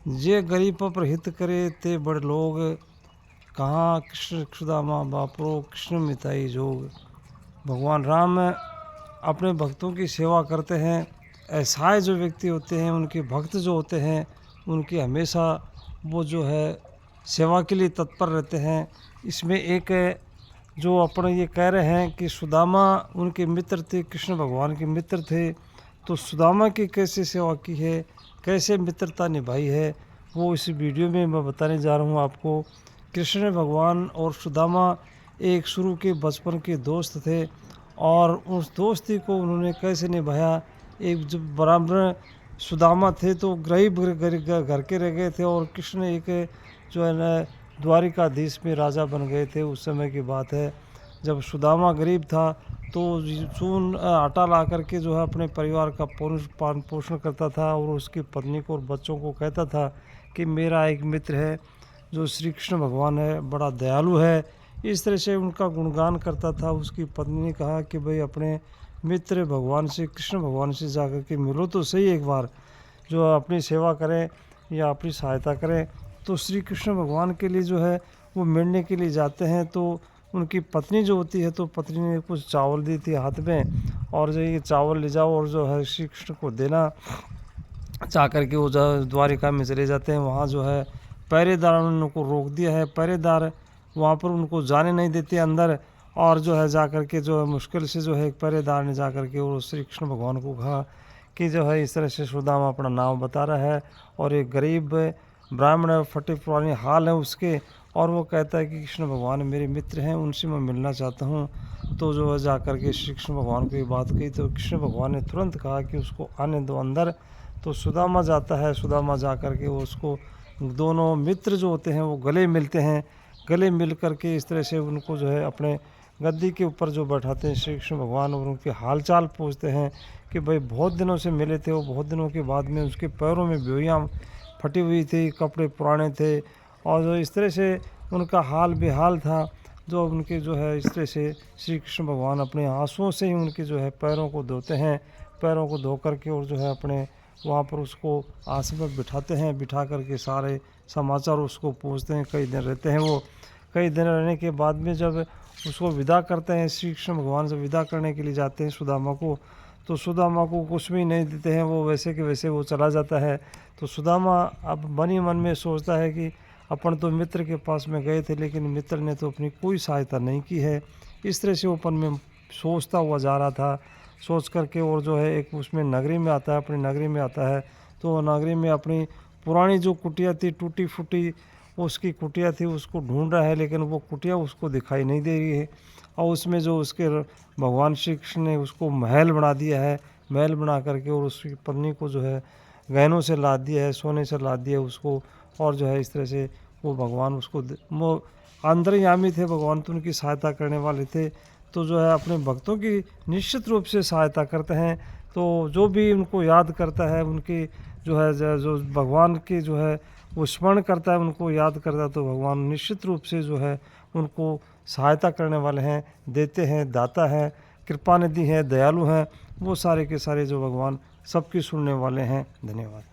जे गरीब पर हित करे ते बड़ लोग, कहाँ कृष्ण सुदामा बापरो कृष्ण मिताई जोग। भगवान राम अपने भक्तों की सेवा करते हैं। ऐसा जो व्यक्ति होते हैं, उनके भक्त जो होते हैं, उनकी हमेशा वो जो है सेवा के लिए तत्पर रहते हैं। इसमें एक जो अपने ये कह रहे हैं कि सुदामा उनके मित्र थे, कृष्ण भगवान के मित्र थे, तो सुदामा की कैसे सेवा की है, कैसे मित्रता निभाई है, वो इस वीडियो में मैं बताने जा रहा हूँ आपको। कृष्ण भगवान और सुदामा एक शुरू के बचपन के दोस्त थे और उस दोस्ती को उन्होंने कैसे निभाया। एक जब ब्राह्मण सुदामा थे तो गरीब घर के रह गए थे और कृष्ण एक जो है ना द्वारिकाधीश में राजा बन गए थे। उस समय की बात है जब सुदामा गरीब था तो चून आटा ला करके जो है अपने परिवार का पालन पोषण करता था और उसकी पत्नी को और बच्चों को कहता था कि मेरा एक मित्र है जो श्री कृष्ण भगवान है, बड़ा दयालु है। इस तरह से उनका गुणगान करता था। उसकी पत्नी ने कहा कि भाई अपने मित्र भगवान से, कृष्ण भगवान से जाकर के मिलो तो सही एक बार, जो अपनी सेवा करें या अपनी सहायता करें। तो श्री कृष्ण भगवान के लिए जो है वो मिलने के लिए जाते हैं। तो उनकी पत्नी जो होती है, तो पत्नी ने कुछ चावल दी थी हाथ में और जो ये चावल ले जाओ और जो है श्री कृष्ण को देना। जा कर के वो द्वारिका में चले जाते हैं। वहाँ जो है पहरेदार ने उनको रोक दिया है, पहरेदार वहाँ पर उनको जाने नहीं देते अंदर। और जो है जा कर के जो है मुश्किल से जो है एक पहरेदार ने जा कर के वो श्री कृष्ण भगवान को कहा कि जो है इस तरह से सुदामा अपना नाम बता रहा है और एक गरीब ब्राह्मण फटे पुराने हाल है उसके, और वो कहता है कि कृष्ण भगवान मेरे मित्र हैं, उनसे मैं मिलना चाहता हूँ। तो जो है जा कर के श्री कृष्ण भगवान को ये बात कही तो कृष्ण भगवान ने तुरंत कहा कि उसको आने दो अंदर। तो सुदामा जाता है, सुदामा जा कर के वो उसको, दोनों मित्र जो होते हैं वो गले मिलते हैं। गले मिल कर के इस तरह से उनको जो है अपने गद्दी के ऊपर जो बैठाते हैं श्री कृष्ण भगवान और उनके हालचाल पूछते हैं कि भाई बहुत दिनों से मिले थे। वो बहुत दिनों के बाद में उसके पैरों में बेड़ियाँ फटी हुई थी, कपड़े पुराने थे और जो इस तरह से उनका हाल बेहाल था। जो उनके जो है इस तरह से श्री कृष्ण भगवान अपने आंसुओं से ही उनके जो है पैरों को धोते हैं। पैरों को धो करके और जो है अपने वहाँ पर उसको आसन पर बिठाते हैं, बिठा करके सारे समाचार उसको पूछते हैं। कई दिन रहते हैं वो। कई दिन रहने के बाद में जब उसको विदा करते हैं, श्री कृष्ण भगवान से विदा करने के लिए जाते हैं सुदामा को, तो सुदामा को कुछ भी नहीं देते हैं, वो वैसे के वैसे वो चला जाता है। तो सुदामा अब मन ही मन में सोचता है कि अपन तो मित्र के पास में गए थे लेकिन मित्र ने तो अपनी कोई सहायता नहीं की है। इस तरह से अपन में सोचता हुआ जा रहा था। सोच करके और जो है एक उसमें नगरी में आता है, अपनी नगरी में आता है। तो नगरी में अपनी पुरानी जो कुटिया थी, टूटी फूटी उसकी कुटिया थी, उसको ढूंढ रहा है लेकिन वो कुटिया उसको दिखाई नहीं दे रही है। और उसमें जो उसके भगवान श्री कृष्ण ने उसको महल बना दिया है। महल बना करके और उसकी पत्नी को जो है गहनों से लाद दिया है, सोने से लाद दिया है उसको। और जो है इस तरह से वो भगवान उसको वो अंतर्यामी थे, भगवान तो उनकी सहायता करने वाले थे। तो जो है अपने भक्तों की निश्चित रूप से सहायता करते हैं। तो जो भी उनको याद करता है, उनकी जो है जो भगवान की जो है वो स्मरण करता है, उनको याद करता है, तो भगवान निश्चित रूप से जो है उनको सहायता करने वाले हैं, देते हैं, दाता है, कृपा निधि है, दयालु हैं। वो सारे के सारे जो भगवान सबकी सुनने वाले हैं। धन्यवाद।